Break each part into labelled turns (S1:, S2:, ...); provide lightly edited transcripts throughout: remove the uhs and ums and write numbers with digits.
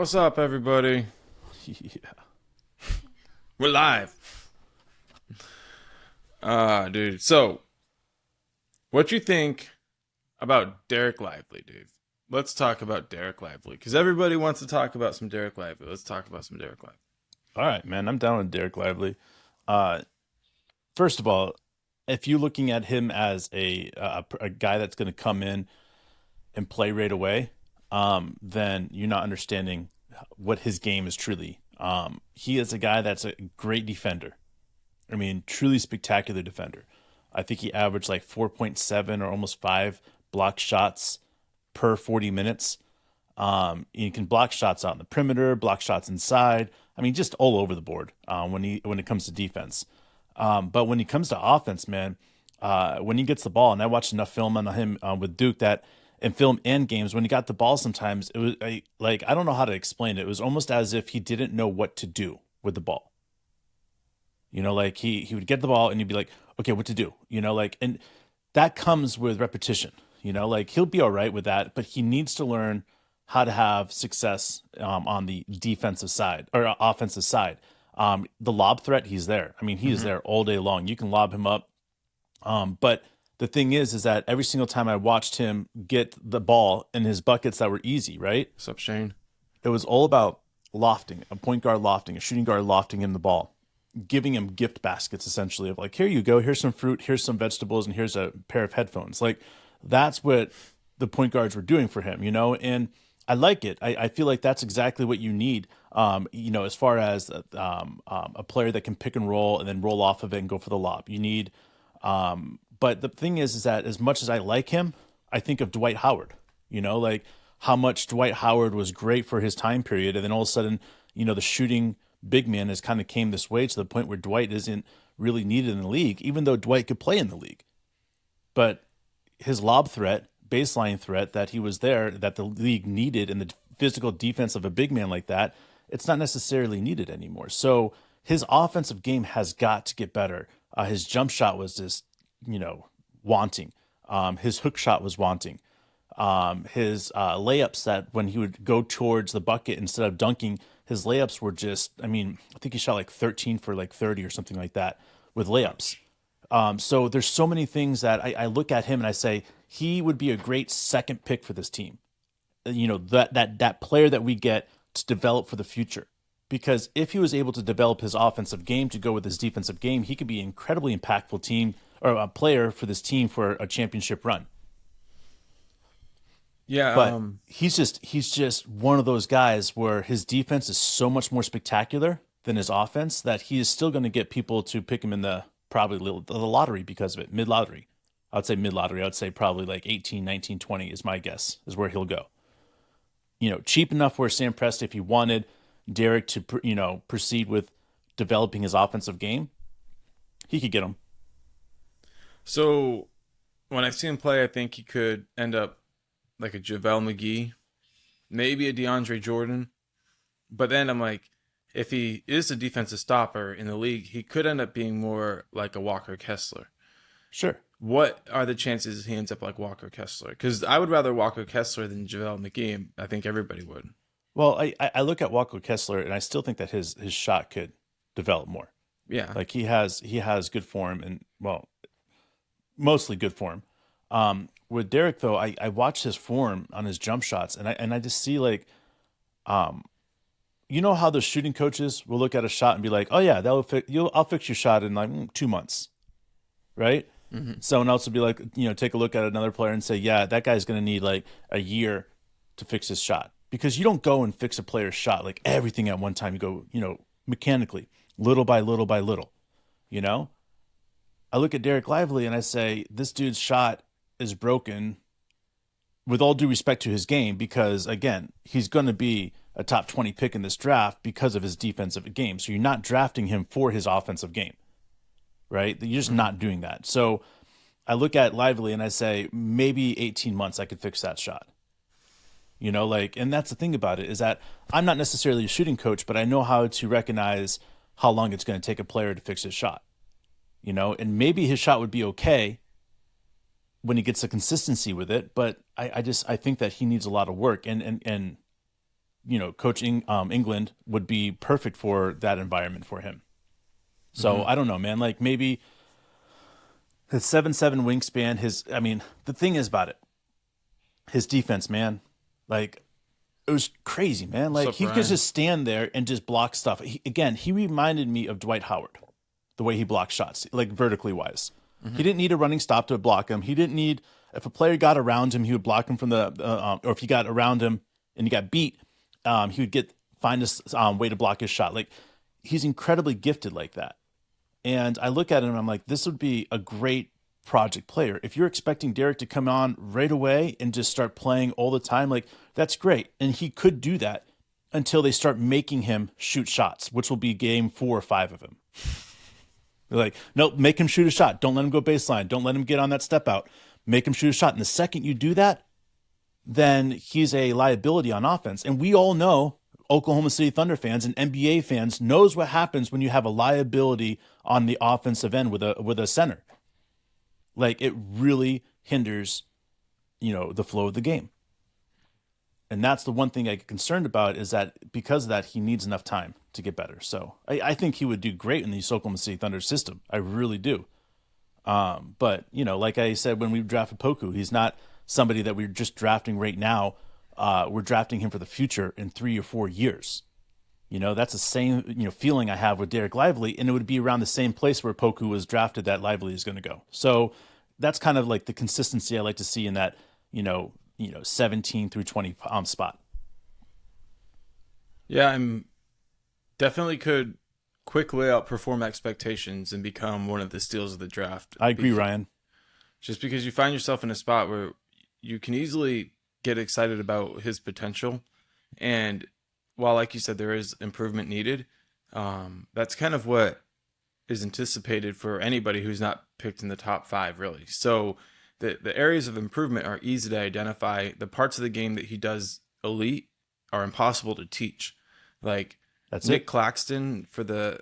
S1: What's up, everybody?
S2: Yeah.
S1: We're live. Dude. So, what you think about Dereck Lively, dude? Let's talk about Dereck Lively because everybody wants to talk about some Dereck Lively. Let's talk about some Dereck Lively.
S2: All right, man. I'm down with Dereck Lively. Uh, First of all, if you're looking at him as a guy that's going to come in and play right away, then you're not understanding what his game is truly. He is a guy that's a great defender. I mean, truly spectacular defender. I think he averaged like 4.7 or almost 5 block shots per 40 minutes. You can block shots out in the perimeter, block shots inside. I mean, just all over the board when it comes to defense. But when he comes to offense, man, when he gets the ball, and I watched enough film on him with Duke that in film and games, when he got the ball, sometimes it was like I don't know how to explain it. It was almost as if he didn't know what to do with the ball. Like he would get the ball and he'd be like, okay, what to do? And that comes with repetition. Like he'll be all right with that, but he needs to learn how to have success on the defensive side or offensive side. The lob threat, he's there. I mean, he is there all day long. You can lob him up. But the thing is that every single time I watched him get the ball in his buckets that were easy, right?
S1: What's up, Shane?
S2: It was all about lofting, a point guard lofting, a shooting guard lofting him the ball, giving him gift baskets essentially of like, here you go, here's some fruit, here's some vegetables, and here's a pair of headphones. Like that's what the point guards were doing for him, and I like it. I feel like that's exactly what you need, as far as a player that can pick and roll and then roll off of it and go for the lob. You need, but the thing is that as much as I like him, I think of Dwight Howard, like how much Dwight Howard was great for his time period. And then all of a sudden, the shooting big man has kind of came this way to the point where Dwight isn't really needed in the league, even though Dwight could play in the league. But his lob threat, baseline threat that he was there, that the league needed in the physical defense of a big man like that, it's not necessarily needed anymore. So his offensive game has got to get better. His jump shot was just, wanting. His hook shot was wanting. His layups that when he would go towards the bucket instead of dunking, his layups were just, I mean, I think he shot like 13 for like 30 or something like that with layups. So there's so many things that I look at him and I say he would be a great second pick for this team. That player that we get to develop for the future. Because if he was able to develop his offensive game to go with his defensive game, he could be an incredibly impactful team or a player for this team for a championship run.
S1: Yeah.
S2: But he's just one of those guys where his defense is so much more spectacular than his offense that he is still going to get people to pick him in the probably the lottery because of it, mid lottery. I would say mid lottery. I would say probably like 18, 19, 20 is my guess is where he'll go. Cheap enough where Sam Presti, if he wanted Dereck to proceed with developing his offensive game, he could get him.
S1: So when I see him play, I think he could end up like a JaVale McGee, maybe a DeAndre Jordan. But then I'm like, if he is a defensive stopper in the league, he could end up being more like a Walker Kessler.
S2: Sure.
S1: What are the chances he ends up like Walker Kessler? Because I would rather Walker Kessler than JaVale McGee. I think everybody would.
S2: Well, I look at Walker Kessler and I still think that his shot could develop more.
S1: Yeah.
S2: Like he has good form and well, mostly good form. With Dereck though, I watch his form on his jump shots and I just see like, how those shooting coaches will look at a shot and be like, oh yeah, I'll fix your shot in like 2 months, right?
S1: Mm-hmm.
S2: Someone else would be like, take a look at another player and say, yeah, that guy's going to need like a year to fix his shot because you don't go and fix a player's shot like everything at one time. You go, mechanically, little by little by little, I look at Dereck Lively and I say, this dude's shot is broken with all due respect to his game because, again, he's going to be a top 20 pick in this draft because of his defensive game. So you're not drafting him for his offensive game, right? You're just not doing that. So I look at Lively and I say, maybe 18 months I could fix that shot. And that's the thing about it is that I'm not necessarily a shooting coach, but I know how to recognize how long it's going to take a player to fix his shot. And maybe his shot would be okay when he gets the consistency with it, but I think that he needs a lot of work. And coaching England would be perfect for that environment for him. So I don't know, man. Like maybe his 7'7" wingspan. The thing is about it, his defense, man. Like it was crazy, man. Like he could just stand there and just block stuff. He reminded me of Dwight Howard, the way he blocked shots, like vertically wise. He didn't need a running stop to block him. He didn't need, if a player got around him, he would block him from or if he got around him and he got beat, he would find a way to block his shot. Like he's incredibly gifted like that. And I look at him and I'm like, this would be a great project player. If you're expecting Dereck to come on right away and just start playing all the time, like that's great. And he could do that until they start making him shoot shots, which will be game 4 or 5 of him. They're like, nope, make him shoot a shot. Don't let him go baseline. Don't let him get on that step out. Make him shoot a shot. And the second you do that, then he's a liability on offense. And we all know, Oklahoma City Thunder fans and NBA fans, knows what happens when you have a liability on the offensive end with a center. Like it really hinders, the flow of the game. And that's the one thing I get concerned about, is that because of that, he needs enough time to get better. So I think he would do great in the Oklahoma City Thunder system. I really do. But, like I said, when we drafted Poku, he's not somebody that we're just drafting right now. We're drafting him for the future in 3 or 4 years. That's the same, feeling I have with Dereck Lively, and it would be around the same place where Poku was drafted that Lively is going to go. So that's kind of like the consistency I like to see in that, 17 through 20 spot.
S1: Yeah, I'm definitely could quickly outperform expectations and become one of the steals of the draft.
S2: I agree, Ryan.
S1: Just because you find yourself in a spot where you can easily get excited about his potential. And while, like you said, there is improvement needed, that's kind of what is anticipated for anybody who's not picked in the top 5, really. So the areas of improvement are easy to identify. The parts of the game that he does elite are impossible to teach. Like Nick Claxton for the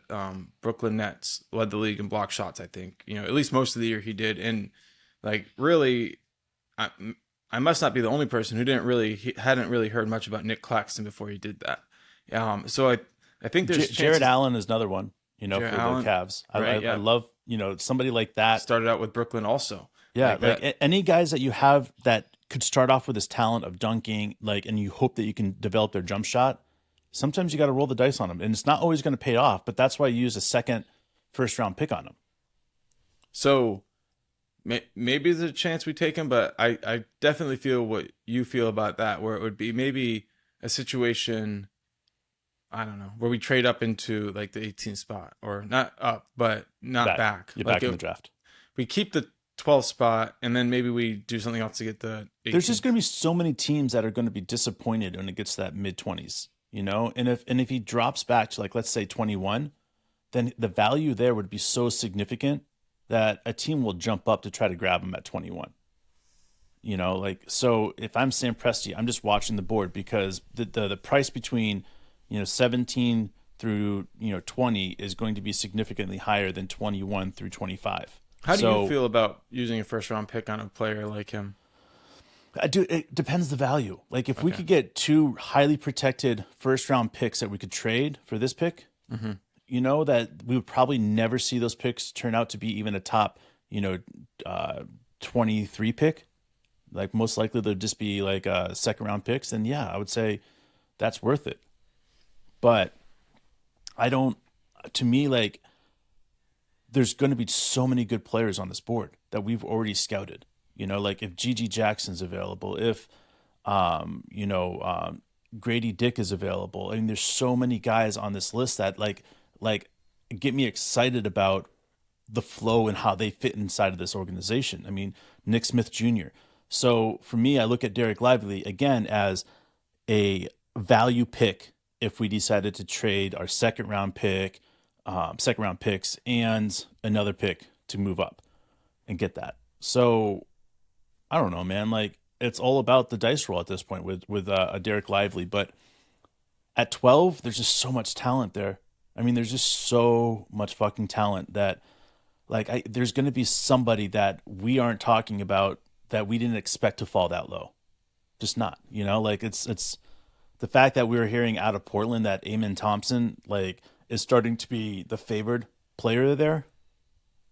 S1: Brooklyn Nets led the league in block shots, I think. At least most of the year he did. And like really, I must not be the only person who hadn't really heard much about Nick Claxton before he did that. So I think there's
S2: Jared Allen is another one, for the Cavs.
S1: Right,
S2: I love, somebody like that.
S1: Started out with Brooklyn also.
S2: Yeah, like any guys that you have that could start off with this talent of dunking, and you hope that you can develop their jump shot. Sometimes you got to roll the dice on them, and it's not always going to pay off. But that's why you use a second, first-round pick on them.
S1: So maybe there's a chance we take him, but I definitely feel what you feel about that, where it would be maybe a situation, I don't know, where we trade up into like the 18th spot, or not up, but not back.
S2: You're back in the draft.
S1: We keep the 12th spot, and then maybe we do something else to get the 18th.
S2: There's just going to be so many teams that are going to be disappointed when it gets to that mid-20s, and if he drops back to, like, let's say 21, then the value there would be so significant that a team will jump up to try to grab him at 21. So if I'm Sam Presti, I'm just watching the board, because the price between 17 through 20 is going to be significantly higher than 21 through 25.
S1: How do you feel about using a first-round pick on a player like him?
S2: It depends the value. Like if we could get 2 highly protected first-round picks that we could trade for this pick, that we would probably never see those picks turn out to be even a top, 23 pick. Like most likely they'll just be like second-round picks. And yeah, I would say that's worth it. But to me, like, there's going to be so many good players on this board that we've already scouted. Like if Gigi Jackson's available, if, Grady Dick is available. I mean, there's so many guys on this list that like get me excited about the flow and how they fit inside of this organization. I mean, Nick Smith Jr. So for me, I look at Dereck Lively again as a value pick if we decided to trade our second round picks and another pick to move up and get that. So I don't know, man. Like it's all about the dice roll at this point with a Dereck Lively. But at 12, there's just so much talent there. I mean, there's just so much fucking talent that there's going to be somebody that we aren't talking about that we didn't expect to fall that low. Just not, it's the fact that we were hearing out of Portland that Amen Thompson like is starting to be the favored player there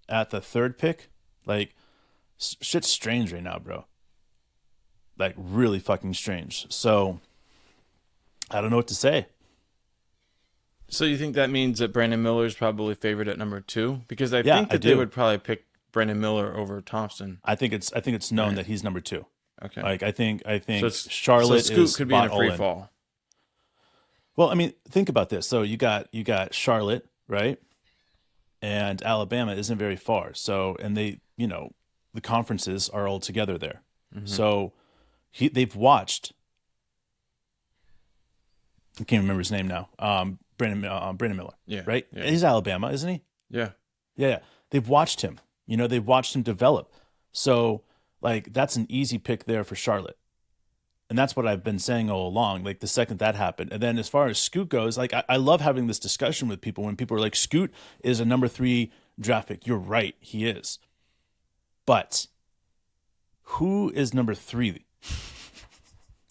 S2: at the 3rd pick, like shit's strange right now, bro. Like really fucking strange. So I don't know what to say.
S1: So you think that means that Brandon Miller is probably favored at number 2? Because I
S2: Yeah,
S1: think
S2: I
S1: that they
S2: do.
S1: would probably pick Brandon Miller over Thompson.
S2: I think it's known that he's number 2.
S1: Okay.
S2: Like I think
S1: So
S2: Charlotte
S1: Scoot
S2: is
S1: could be in a
S2: spot all
S1: free
S2: in.
S1: fall.
S2: Well, I mean, think about this. So you got Charlotte, right? And Alabama isn't very far. So and they, the conferences are all together there.
S1: Mm-hmm.
S2: So they've watched. I can't remember his name now. Brandon Miller.
S1: Yeah.
S2: Right?
S1: Yeah.
S2: He's Alabama, isn't he?
S1: Yeah.
S2: Yeah. They've watched him. They've watched him develop. So, like, that's an easy pick there for Charlotte. And that's what I've been saying all along, like the second that happened. And then as far as Scoot goes, like, I love having this discussion with people when people are like, Scoot is a number 3 draft pick. You're right. He is. But who is number 3?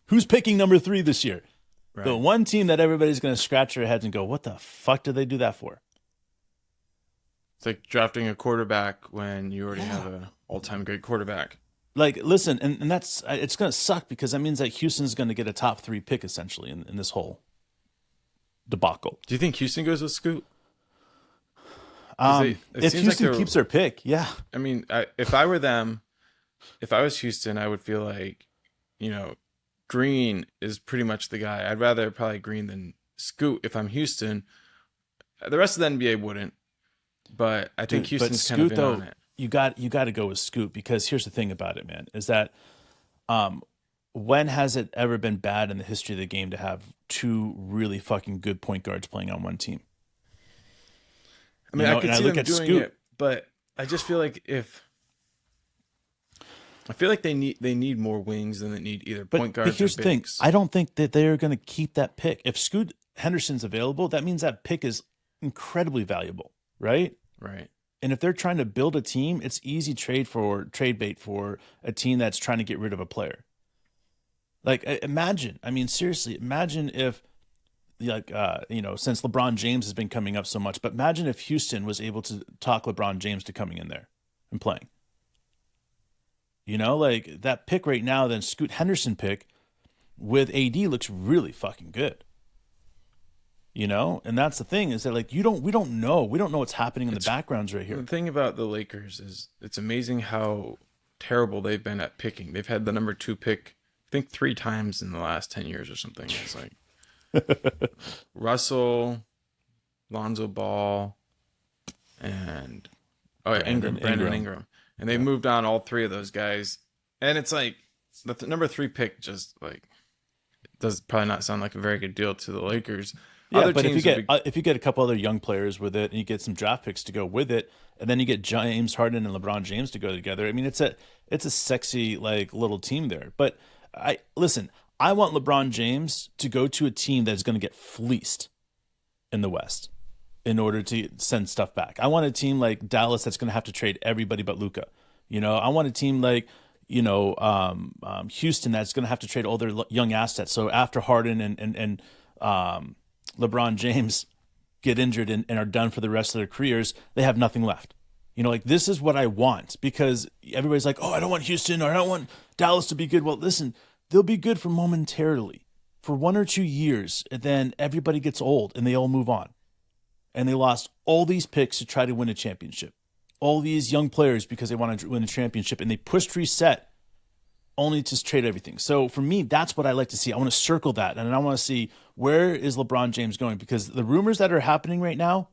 S2: Who's picking number 3 this year? Right. The one team that everybody's going to scratch their heads and go, what the fuck did they do that for?
S1: It's like drafting a quarterback when you already have an all-time great quarterback.
S2: Like, listen, and that's, it's going to suck because that means that Houston's going to get a top 3 pick essentially in this whole debacle.
S1: Do you think Houston goes with Scoot?
S2: If Houston keeps their pick, yeah.
S1: I mean, if I were them, if I was Houston, I would feel like, Green is pretty much the guy. I'd rather probably Green than Scoot if I'm Houston. The rest of the NBA wouldn't, but I think Houston's kind of in on it.
S2: You got to go with Scoot because here's the thing about it, man, is that when has it ever been bad in the history of the game to have 2 really fucking good point guards playing on one team?
S1: I mean, I could see them doing it, but I just feel like they need more wings than they need either point guards.
S2: But here's the thing: I don't think that they're going to keep that pick. If Scoot Henderson's available, that means that pick is incredibly valuable, right?
S1: Right.
S2: And if they're trying to build a team, it's easy trade bait for a team that's trying to get rid of a player. Like imagine if since LeBron James has been coming up so much, but imagine if Houston was able to talk LeBron James to coming in there and playing. Like that pick right now, then Scoot Henderson pick with AD looks really fucking good. And that's the thing is that like we don't know what's happening in the backgrounds right here.
S1: The thing about the Lakers is it's amazing how terrible they've been at picking. They've had the number 2 pick, I think 3 times in the last 10 years or something. It's like Russell, Lonzo Ball, and Brandon Ingram. And they moved on all 3 of those guys. And it's like the number 3 pick just like does probably not sound like a very good deal to the Lakers.
S2: Yeah, but if you get a couple other young players with it and you get some draft picks to go with it, and then you get James Harden and LeBron James to go together, I mean it's a sexy like little team there. But I want LeBron James to go to a team that's going to get fleeced in the West in order to send stuff back. I want a team like Dallas that's going to have to trade everybody but Luka. I want a team like Houston that's going to have to trade all their young assets. So after Harden and LeBron James get injured and are done for the rest of their careers, they have nothing left. Like this is what I want because everybody's like, oh, I don't want Houston or I don't want Dallas to be good. Well, listen, they'll be good for momentarily, for 1 or 2 years, and then everybody gets old and they all move on. And they lost all these picks to try to win a championship. All these young players because they want to win a championship, and they pushed reset only to trade everything. So for me, that's what I like to see. I want to circle that, and I want to see where is LeBron James going, because the rumors that are happening right now,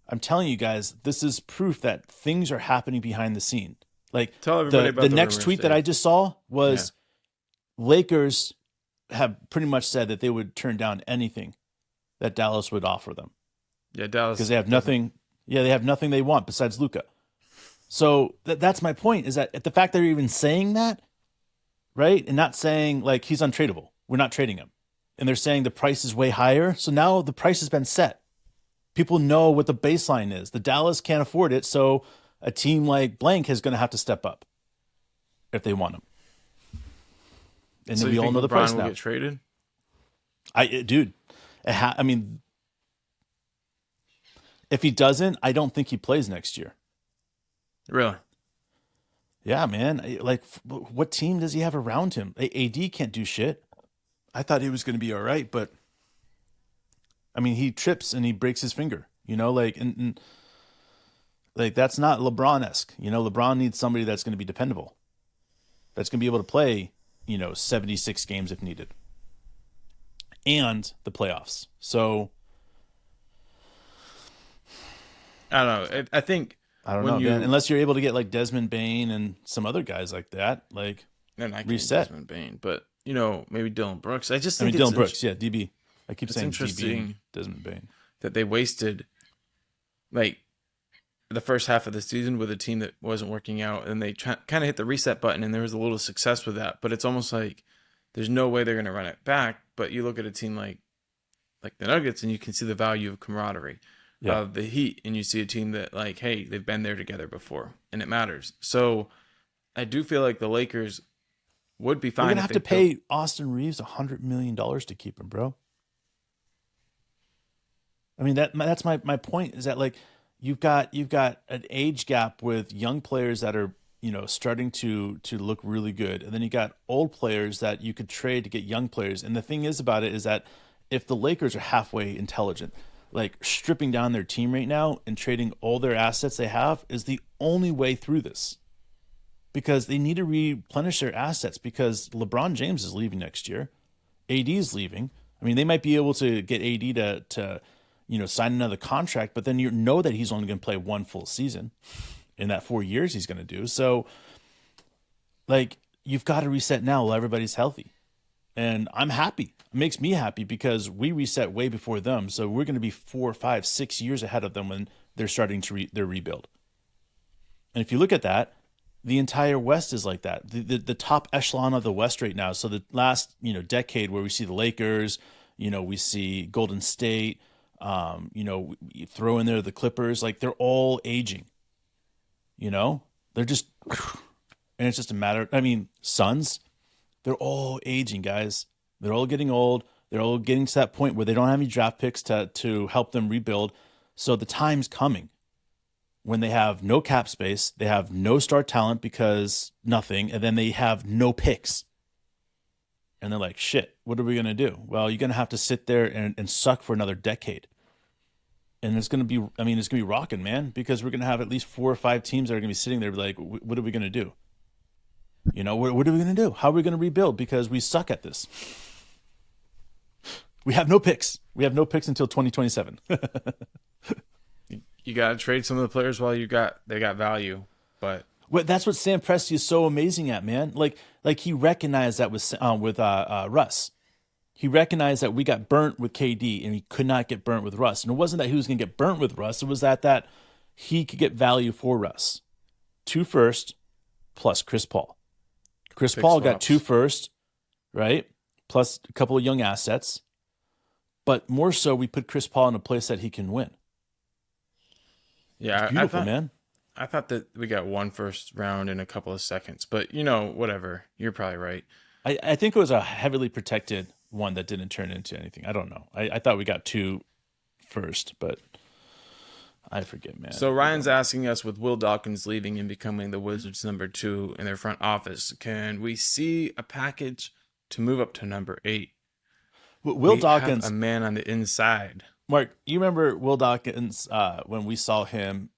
S2: I'm telling you guys, this is proof that things are happening behind the scene. Like
S1: tell everybody about
S2: the next tweet that I just saw was Lakers have pretty much said that they would turn down anything that Dallas would offer them.
S1: Yeah, Dallas,
S2: because they have nothing. Yeah, they have nothing they want besides Luka. So that's my point, is that the fact that they're even saying that, right, and not saying like he's untradeable, we're not trading him, and they're saying the price is way higher. So now the price has been set. People know what the baseline is. The Dallas can't afford it, so a team like blank is going to have to step up if they want him. And
S1: so
S2: then we all know the price
S1: will
S2: now.
S1: Get traded?
S2: Dude, I mean, if he doesn't, I don't think he plays next year.
S1: Really?
S2: Yeah, man. Like, what team does he have around him? AD can't do shit. I thought he was going to be all right, but I mean, he trips and he breaks his finger. Like, and like that's not LeBron esque. LeBron needs somebody that's going to be dependable, that's going to be able to play, 76 games if needed, and the playoffs. So
S1: I don't know. I think
S2: I don't
S1: when
S2: know,
S1: you
S2: man. Unless you're able to get like Desmond Bain and some other guys like that, like
S1: and I can't
S2: reset.
S1: Desmond Bain, but maybe Dylan Brooks. I just
S2: I
S1: think
S2: mean, Dylan Brooks, yeah, DB. I keep
S1: it's
S2: saying DB and
S1: interesting
S2: Desmond Bain.
S1: that they wasted like the first half of the season with a team that wasn't working out, and they kind of hit the reset button, and there was a little success with that. But it's almost like there's no way they're going to run it back. But you look at a team like the Nuggets, and you can see the value of camaraderie
S2: Yeah.
S1: of the Heat, and you see a team that like, hey, they've been there together before, and it matters. So I do feel like the Lakers would be fine.
S2: We're gonna have to pay Austin Reeves $100 million to keep him, bro. I mean that's my point is that like you've got an age gap with young players that are starting to look really good, and then you got old players that you could trade to get young players. And the thing is about it is that if the Lakers are halfway intelligent, like stripping down their team right now and trading all their assets they have is the only way through this, because they need to replenish their assets because LeBron James is leaving next year. AD is leaving. I mean, they might be able to get AD to sign another contract, but then you know that he's only going to play one full season in that 4 years he's going to do. So, like, you've got to reset now while everybody's healthy. And I'm happy. It makes me happy because we reset way before them. So we're going to be 4, 5, 6 years ahead of them when they're starting to their rebuild. And if you look at that, the entire West is like that. The top echelon of the West right now. So the last decade where we see the Lakers, we see Golden State, you throw in there the Clippers, like they're all aging. They're just, and it's just a matter. I mean, Suns, they're all aging, guys. They're all getting old. They're all getting to that point where they don't have any draft picks to help them rebuild. So the time's coming when they have no cap space, they have no star talent because nothing, and then they have no picks. And they're like, shit, what are we going to do? Well, you're going to have to sit there and suck for another decade. And it's going to be, it's going to be rocking, man, because we're going to have at least 4 or 5 teams that are going to be sitting there like, what are we going to do? What are we going to do? How are we going to rebuild? Because we suck at this. We have no picks. We have no picks until 2027.
S1: You got to trade some of the players while they got value, but
S2: that's what Sam Presti is so amazing at, man. Like he recognized that with Russ. He recognized that we got burnt with KD and he could not get burnt with Russ. And it wasn't that he was going to get burnt with Russ. It was that he could get value for Russ. 2 first plus Chris Paul. Chris Paul got 2 first, right? Plus a couple of young assets. But more so, we put Chris Paul in a place that he can win.
S1: Yeah,
S2: it's beautiful, man.
S1: I thought that we got 1 first round in a couple of seconds, but whatever. You're probably right.
S2: I think it was a heavily protected one that didn't turn into anything. I don't know. I thought we got 2 first, but I forget, man.
S1: So Ryan's asking us, with Will Dawkins leaving and becoming the Wizards' number 2 in their front office, can we see a package to move up to number 8?
S2: Will Dawkins,
S1: a man on the inside.
S2: Mark, you remember Will Dawkins when we saw him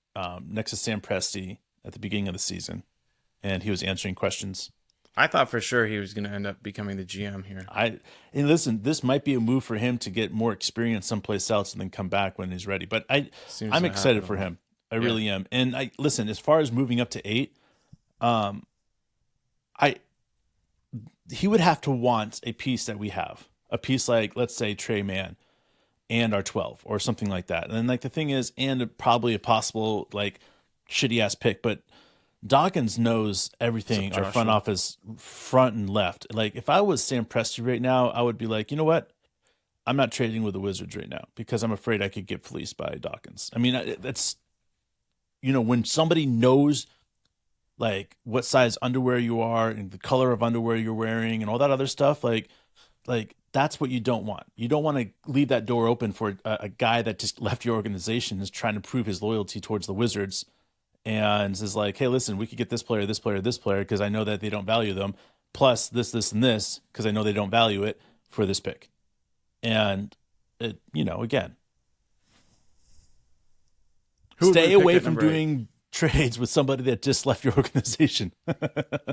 S2: next to Sam Presti at the beginning of the season, and he was answering questions.
S1: I thought for sure he was going to end up becoming the GM here.
S2: And listen, this might be a move for him to get more experience someplace else and then come back when he's ready. But I'm excited for him. I really am. And listen, as far as moving up to 8, he would have to want a piece that we have, a piece like, let's say, Trey Mann and our 12 or something like that. And then the thing is, and probably a possible shitty ass pick, but Dawkins knows everything our front office, front and left. If I was Sam Presti right now, I would be like, you know what? I'm not trading with the Wizards right now because I'm afraid I could get fleeced by Dawkins. I mean, that's, when somebody knows what size underwear you are and the color of underwear you're wearing and all that other stuff, like that's what you don't want. You don't want to leave that door open for a guy that just left your organization, is trying to prove his loyalty towards the Wizards, and is like, hey, listen, we could get this player, this player, this player, because I know that they don't value them, plus this, and this, because I know they don't value it for this pick. And it, again,
S1: Who would we
S2: stay
S1: pick
S2: away
S1: at
S2: from
S1: number 8?
S2: doing trades with somebody that just left your organization.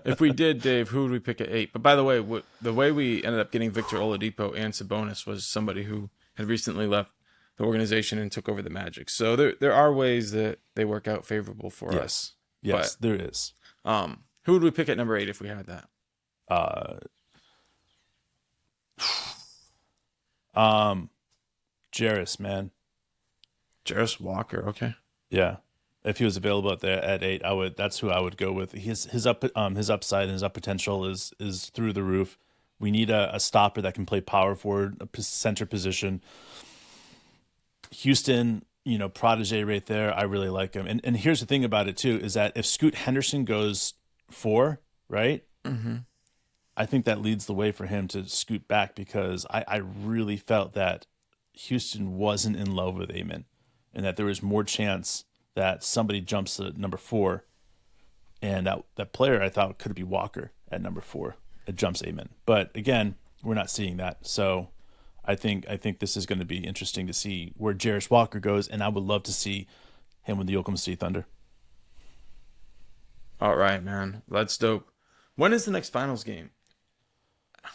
S1: If we did, Dave, who would we pick at 8? But by the way, the way we ended up getting Victor Oladipo and Sabonis was somebody who had recently left the organization and took over the Magic. So there are ways that they work out favorable for us.
S2: Yes, there is.
S1: Who would we pick at number 8 if we had that?
S2: Jarris, man.
S1: Jarris Walker, okay.
S2: Yeah. If he was available at 8, that's who I would go with. His upside and his up potential is through the roof. We need a stopper that can play power forward, a center position. Houston, protege right there. I really like him. And here's the thing about it too, is that if Scoot Henderson goes 4, right?
S1: Mm-hmm.
S2: I think that leads the way for him to scoot back, because I really felt that Houston wasn't in love with Amen, and that there was more chance that somebody jumps to number 4, and that player I thought could be Walker at number 4. It jumps Amen, but again, we're not seeing that. So I think this is going to be interesting to see where Jarris Walker goes, and I would love to see him with the Oklahoma City Thunder.
S1: All right, man. That's dope. When is the next finals game?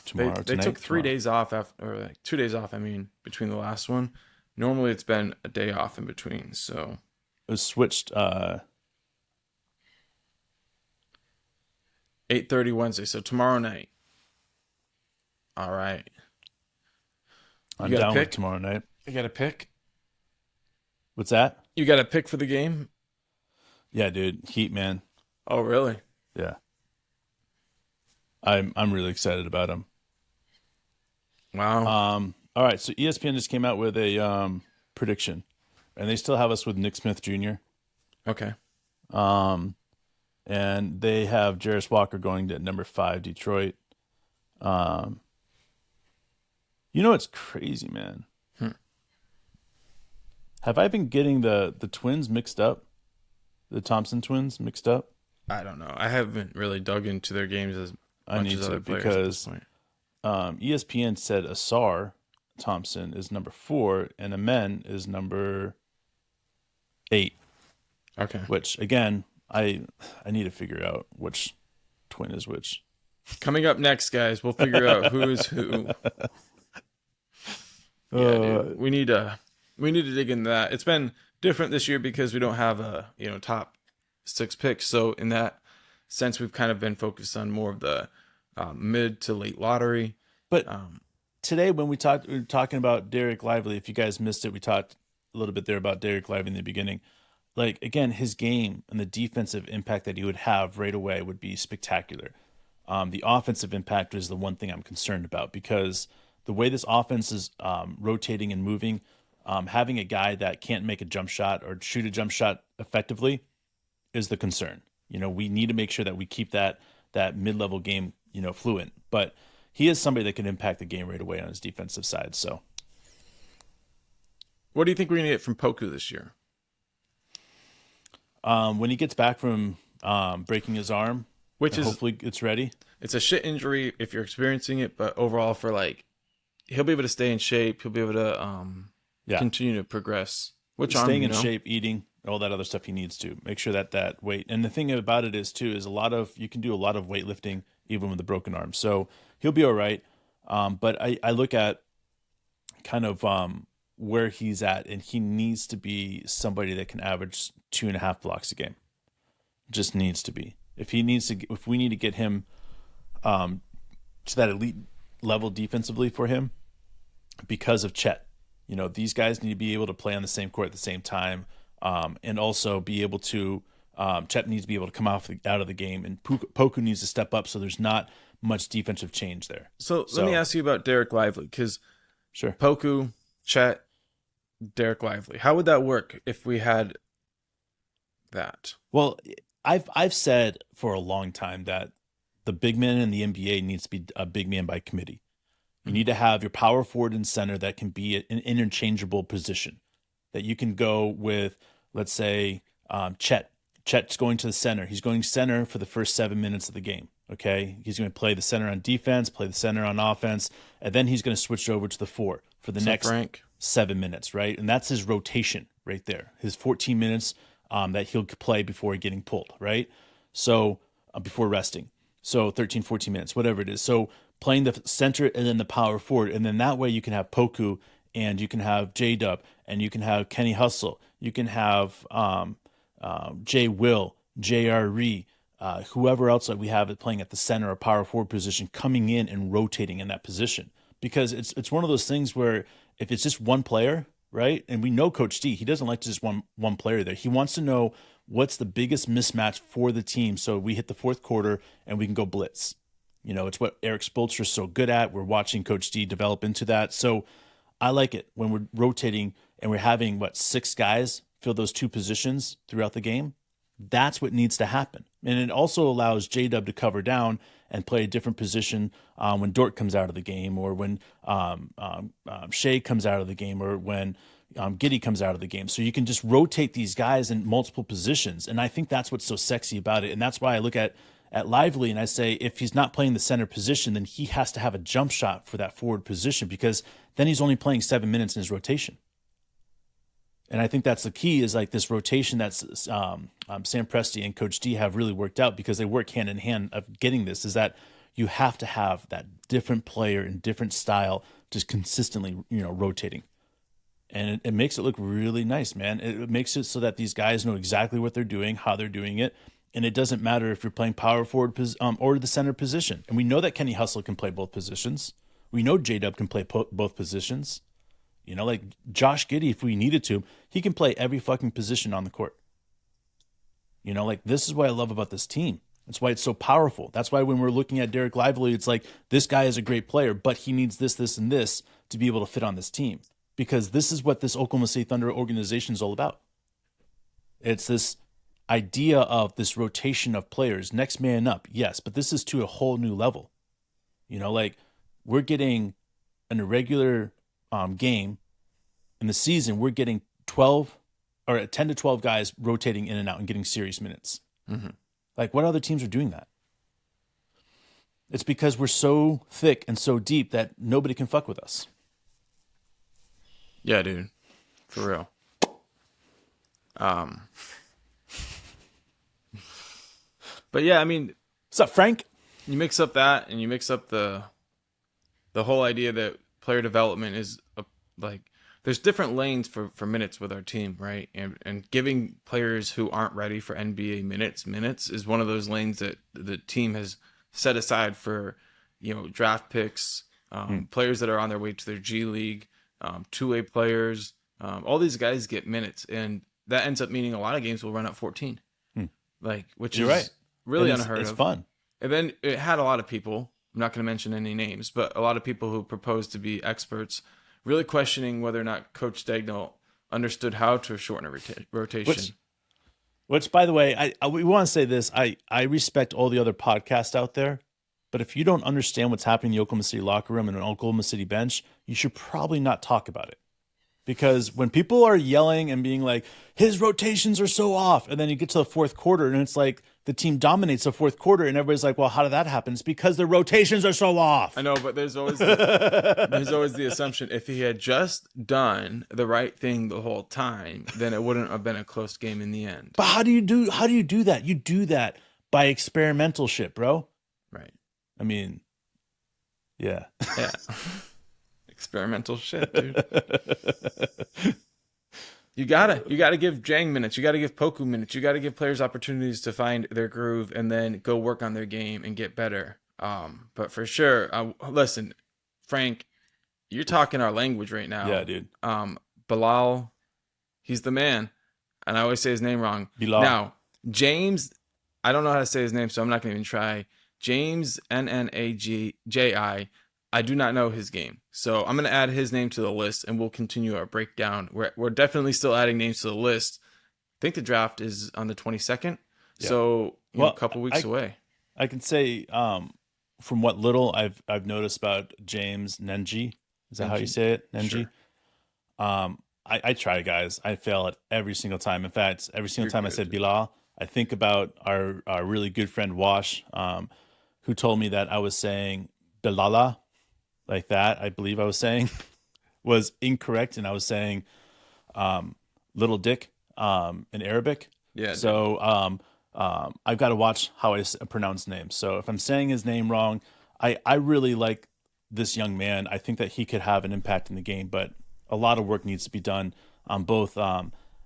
S2: Tomorrow.
S1: They took 3 days off or like 2 days off, between the last one. Normally it's been a day off in between, so
S2: it was switched
S1: 8:30 Wednesday, so tomorrow night. All right.
S2: I'm down with tomorrow night.
S1: You got a pick?
S2: What's that?
S1: You got a pick for the game?
S2: Yeah, dude. Heat, man.
S1: Oh, really?
S2: Yeah. I'm really excited about him.
S1: Wow.
S2: All right, so ESPN just came out with a prediction, and they still have us with Nick Smith Jr.
S1: Okay.
S2: And they have Jarris Walker going to number 5, Detroit. It's crazy, man. Have I been getting the twins mixed up? The Thompson twins mixed up?
S1: I don't know. I haven't really dug into their games as
S2: I
S1: much
S2: need
S1: as
S2: to,
S1: other players
S2: because
S1: at this point.
S2: ESPN said Asar Thompson is number 4 and Amen is number 8.
S1: Okay.
S2: Which, again, I need to figure out which twin is which.
S1: Coming up next, guys, we'll figure out who is who. Yeah, dude. We need to dig into that. It's been different this year because we don't have a top 6 picks. So in that sense, we've kind of been focused on more of the mid to late lottery.
S2: But today, when we were talking about Dereck Lively. If you guys missed it, we talked a little bit there about Dereck Lively in the beginning. Like, again, his game and the defensive impact that he would have right away would be spectacular. The offensive impact is the one thing I'm concerned about, because the way this offense is rotating and moving, having a guy that can't make a jump shot or shoot a jump shot effectively is the concern. We need to make sure that we keep that mid-level game, fluent. But he is somebody that can impact the game right away on his defensive side. So,
S1: what do you think we're going to get from Poku this year?
S2: When he gets back from breaking his arm,
S1: which is
S2: hopefully it's ready.
S1: It's a shit injury if you're experiencing it, but overall, for he'll be able to stay in shape. He'll be able to continue to progress.
S2: Staying in shape, eating, all that other stuff he needs to make sure that weight. And the thing about it is too, is you can do a lot of weightlifting even with a broken arm. So he'll be all right. But I look at kind of where he's at, and he needs to be somebody that can average 2.5 blocks a game. Just needs to be. If we need to get him to that elite level defensively for him, because of Chet, these guys need to be able to play on the same court at the same time, and also be able to. Chet needs to be able to come out of the game, and Poku needs to step up. So there's not much defensive change there.
S1: So let me ask you about Dereck Lively, because
S2: sure,
S1: Poku, Chet, Dereck Lively. How would that work if we had that?
S2: Well, I've said for a long time that the big man in the NBA needs to be a big man by committee. You need to have your power forward and center that can be an interchangeable position. That you can go with, let's say, Chet. Chet's going to the center. He's going center for the first 7 minutes of the game. Okay, he's going to play the center on defense, play the center on offense, and then he's going to switch over to the 4 for the next
S1: Frank.
S2: 7 minutes, right? And that's his rotation right there. His 14 minutes that he'll play before getting pulled, right? So before resting. So 13, 14 minutes, whatever it is. So playing the center and then the power forward, and then that way you can have Poku and you can have J-Dub and you can have Kenny Hustle. You can have Jay Will, J.R. Ree, whoever else that we have it playing at the center or power forward position coming in and rotating in that position. Because it's one of those things where if it's just one player, right? And we know Coach D, he doesn't like just one player there. He wants to know what's the biggest mismatch for the team so we hit the fourth quarter and we can go blitz. You know, it's what Eric Spoelstra is so good at. We're watching Coach D develop into that. So I like it when we're rotating and we're having, 6 guys fill those 2 positions throughout the game. That's what needs to happen. And it also allows J-Dub to cover down and play a different position when Dort comes out of the game, or when Shea comes out of the game, or when Giddey comes out of the game. So you can just rotate these guys in multiple positions. And I think that's what's so sexy about it. And that's why I look at Lively and I say, if he's not playing the center position, then he has to have a jump shot for that forward position, because then he's only playing 7 minutes in his rotation. And I think that's the key, is like this rotation that's Sam Presti and Coach D have really worked out, because they work hand in hand of getting this, is that you have to have that different player in different style just consistently, rotating. And it makes it look really nice, man. It makes it so that these guys know exactly what they're doing, how they're doing it. And it doesn't matter if you're playing power forward or the center position. And we know that Kenny Hustle can play both positions. We know J-Dub can play both positions. Like Josh Giddey, if we needed to, he can play every fucking position on the court. This is what I love about this team. That's why it's so powerful. That's why when we're looking at Dereck Lively, it's like, this guy is a great player, but he needs this, this, and this to be able to fit on this team. Because this is what this Oklahoma City Thunder organization is all about. It's this idea of this rotation of players, next man up, yes, but this is to a whole new level. We're getting an irregular game in the season, we're getting 10 to 12 guys rotating in and out and getting serious minutes.
S1: Mm-hmm.
S2: What other teams are doing that? It's because we're so thick and so deep that nobody can fuck with us.
S1: Yeah, dude. For real. But yeah, I mean,
S2: what's up, Frank?
S1: You mix up that and you mix up the whole idea that player development is there's different lanes for minutes with our team, right? And giving players who aren't ready for NBA minutes is one of those lanes that the team has set aside for, draft picks, players that are on their way to their G League, two-way players. All these guys get minutes, and that ends up meaning a lot of games will run at 14, which
S2: You're
S1: is
S2: right.
S1: really
S2: And
S1: unheard
S2: it's
S1: of.
S2: fun.
S1: And then it had a lot of people, I'm not going to mention any names, but a lot of people who proposed to be experts really questioning whether or not Coach Dagnall understood how to shorten a rotation.
S2: Which, by the way, we want to say this. I respect all the other podcasts out there, but if you don't understand what's happening in the Oklahoma City locker room and an Oklahoma City bench, you should probably not talk about it. Because when people are yelling and being like, his rotations are so off, and then you get to the fourth quarter and it's like the team dominates the fourth quarter and everybody's like, well, how did that happen? It's because the rotations are so off.
S1: I know, but there's always the assumption if he had just done the right thing the whole time, then it wouldn't have been a close game in the end.
S2: But how do you do that? You do that by experimental shit, bro.
S1: Right.
S2: I mean, yeah.
S1: Yeah. Experimental shit, dude. You gotta give Jang minutes. You gotta give Poku minutes. You gotta give players opportunities to find their groove and then go work on their game and get better. But for sure, listen, Frank, you're talking our language right now.
S2: Yeah, dude.
S1: Bilal, he's the man, and I always say his name wrong.
S2: Bilal.
S1: Now, James, I don't know how to say his name, so I'm not gonna even try. James Nnaji. I do not know his game. So I'm going to add his name to the list and we'll continue our breakdown. We're definitely still adding names to the list. I think the draft is on the 22nd. Yeah. So a couple weeks away.
S2: I can say from what little I've noticed about James Nenji, is that how you
S1: Nenji?
S2: say it? Nenji.
S1: Sure.
S2: I try, guys. I fail it every single time. In fact, every single
S1: You're
S2: time I said
S1: good.
S2: Bilal, I think about our really good friend Wash, who told me that I was saying Bilala like that. I believe I was saying was incorrect, and I was saying little dick in Arabic.
S1: Yeah, dude.
S2: So I've got to watch how I pronounce names. So if I'm saying his name wrong, I really like this young man. I think that he could have an impact in the game, but a lot of work needs to be done on both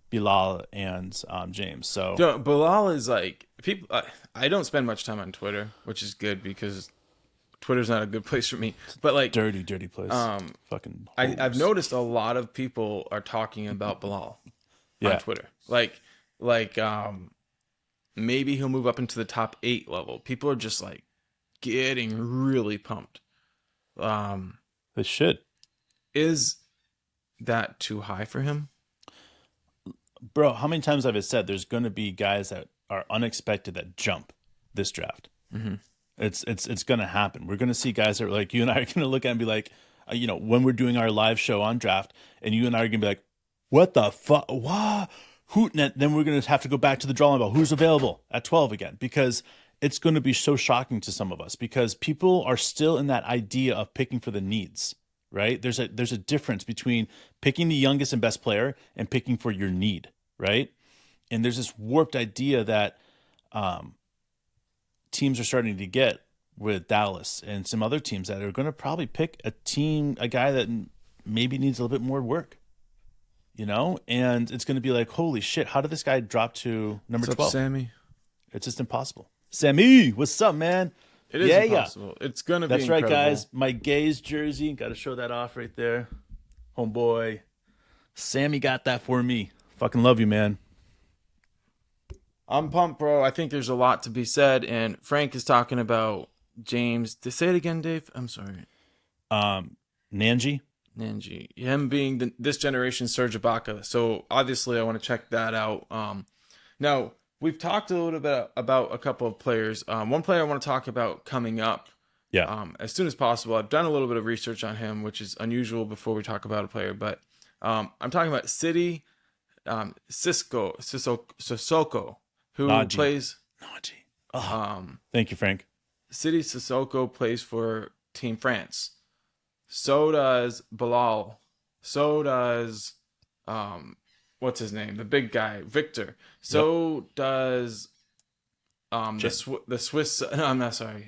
S2: Bilal and James. So
S1: So Bilal is like people. I don't spend much time on Twitter, which is good because Twitter's not a good place for me. But like,
S2: dirty, dirty place. Fucking
S1: I've
S2: hoes.
S1: noticed a lot of people are talking about Bilal on
S2: Yeah.
S1: Twitter. Like, maybe he'll move up into the top 8 level. People are just like getting really pumped. Um,
S2: They should.
S1: is that too high for him?
S2: Bro, how many times have I said there's going to be guys that are unexpected that jump this draft?
S1: Mm-hmm.
S2: It's going to happen. We're going to see guys that are like you and I are going to look at and be like, when we're doing our live show on draft, and you and I are going to be like, what the fuck? What? Who? Then we're going to have to go back to the drawing about who's available at 12 again, because it's going to be so shocking to some of us because people are still in that idea of picking for the needs, right? There's a difference between picking the youngest and best player and picking for your need, right? And there's this warped idea that teams are starting to get with Dallas and some other teams that are going to probably pick a guy that maybe needs a little bit more work, and it's going to be like, holy shit, how did this guy drop to number
S1: What's up,
S2: 12?
S1: Sammy?
S2: It's just impossible. Sammy, what's up, man?
S1: It is
S2: Yeah.
S1: impossible. It's gonna be
S2: That's right,
S1: incredible.
S2: guys. My Gaze jersey. Got to show that off right there. Homeboy. Sammy got that for me. Fucking love you, man.
S1: I'm pumped, bro. I think there's a lot to be said, and Frank is talking about James. To say it again, Dave. I'm sorry.
S2: Nanji.
S1: Nanji, him being this generation's Serge Ibaka. So obviously, I want to check that out. Now we've talked a little bit about a couple of players. One player I want to talk about coming up.
S2: Yeah.
S1: As soon as possible. I've done a little bit of research on him, which is unusual before we talk about a player. But I'm talking about City Sissoko, who
S2: Najee.
S1: plays.
S2: Najee. Thank you, Frank.
S1: City Sissoko plays for Team France. So does Bilal. So does what's his name? The big guy, Victor. So does the Swiss. No, I'm not sorry.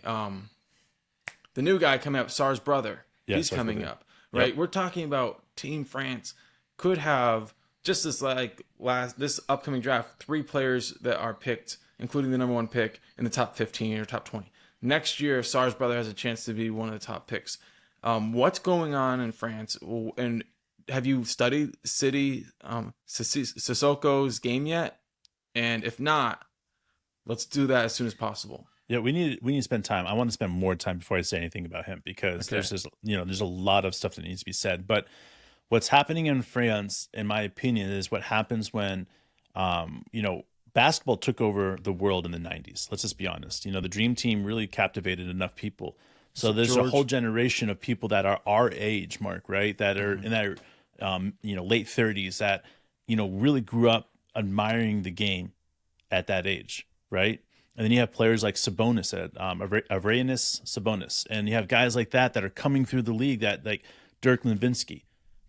S1: The new guy coming up, Sar's brother.
S2: Yeah,
S1: He's
S2: Sar's
S1: coming
S2: brother.
S1: up, right?
S2: Yep.
S1: We're talking about Team France could have just this upcoming draft 3 players that are picked, including the number 1 pick in the top 15 or top 20. Next year, Sar's brother has a chance to be one of the top picks. What's going on in France? And have you studied City Sissoko's game yet? And if not, let's do that as soon as possible.
S2: Yeah, we need to spend time. I want to spend more time before I say anything about him because
S1: Okay.
S2: there's a lot of stuff that needs to be said. But what's happening in France, in my opinion, is what happens when basketball took over the world in the 90s. Let's just be honest. The Dream Team really captivated enough people. So there's a whole generation of people that are our age, Mark, right? That are in their late 30s that really grew up admiring the game at that age, right? And then you have players like Sabonis, Avranis Sabonis, and you have guys like that are coming through the league, that like Dirk Nowitzki,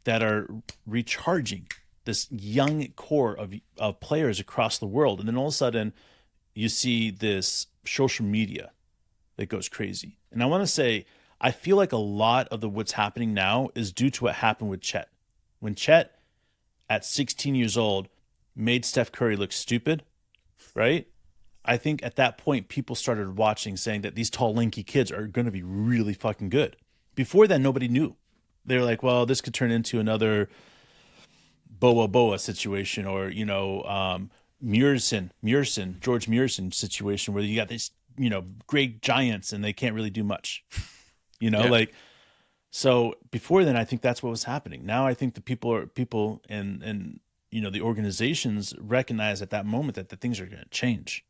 S2: that are recharging this young core of players across the world. And then all of a sudden, you see this social media that goes crazy. And I want to say, I feel like a lot of what's happening now is due to what happened with Chet. When Chet, at 16 years old, made Steph Curry look stupid, right? I think at that point, people started watching, saying that these tall, lanky kids are going to be really fucking good. Before then, nobody knew. They were like, well, this could turn into another Boa Boa situation, or, George Murson situation where you got these, great giants and they can't really do much,
S1: Yeah.
S2: So before then, I think that's what was happening. Now I think the people and the organizations recognize at that moment that the things are going to change.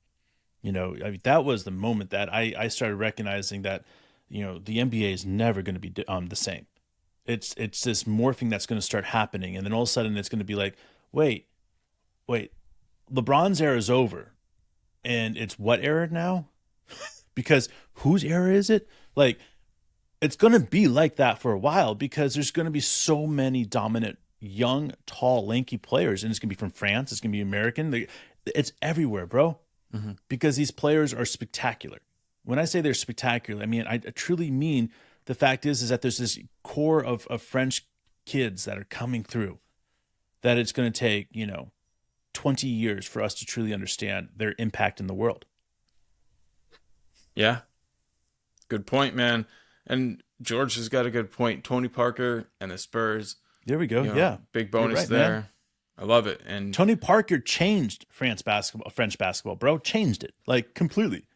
S2: That was the moment that I started recognizing that the NBA is never going to be the same. It's this morphing that's going to start happening, and then all of a sudden it's going to be like, wait, LeBron's era is over, and it's what era now? Because whose era is it? Like, it's going to be like that for a while because there's going to be so many dominant, young, tall, lanky players, and it's going to be from France, it's going to be American. It's everywhere, bro. Because these players are spectacular. When I say they're spectacular, I mean I truly mean the fact is that there's this core of French kids that are coming through that it's going to take 20 years for us to truly understand their impact in the world.
S1: Yeah. Good point, man. And George has got a good point. Tony Parker and the Spurs.
S2: There we go. Yeah.
S1: Big bonus
S2: right,
S1: there.
S2: Man.
S1: I love it. And
S2: Tony Parker changed French basketball, bro. Changed it, like, completely.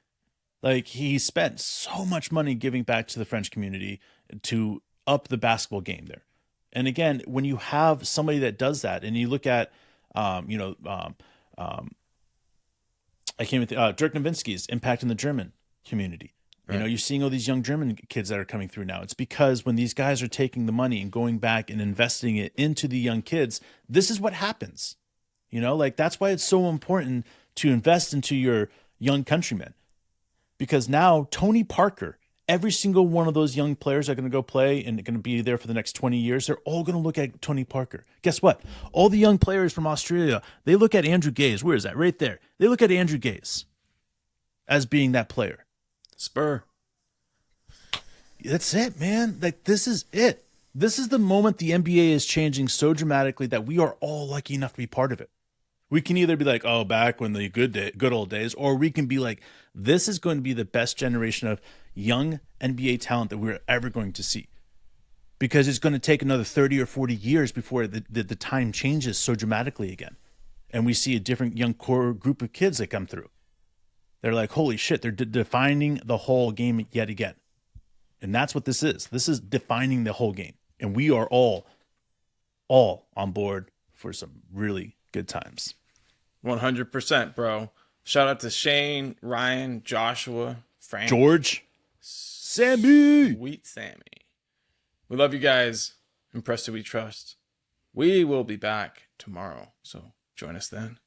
S2: Like, he spent so much money giving back to the French community to up the basketball game there. And again, when you have somebody that does that, and you look at, I came with Dirk Nowitzki's impact in the German community. Right. You're seeing all these young German kids that are coming through now. It's because when these guys are taking the money and going back and investing it into the young kids, this is what happens. Like, that's why it's so important to invest into your young countrymen. Because now Tony Parker, every single one of those young players are going to go play and they're going to be there for the next 20 years. They're all going to look at Tony Parker. Guess what? All the young players from Australia, they look at Andrew Gaze. Where is that? Right there. They look at Andrew Gaze as being that player.
S1: Spur.
S2: That's it, man. Like, this is it. This is the moment the NBA is changing so dramatically that we are all lucky enough to be part of it. We can either be like, oh, back when the good old days, or we can be like, this is going to be the best generation of young NBA talent that we're ever going to see. Because it's going to take another 30 or 40 years before the time changes so dramatically again. And we see a different young core group of kids that come through. They're like, holy shit, they're defining the whole game yet again. And that's what this is. This is defining the whole game. And we are all on board for some really good times.
S1: 100%, bro. Shout out to Shane, Ryan, Joshua, Frank,
S2: George, Sammy.
S1: Sweet Sammy. We love you guys. Impressed we trust. We will be back tomorrow. So join us then.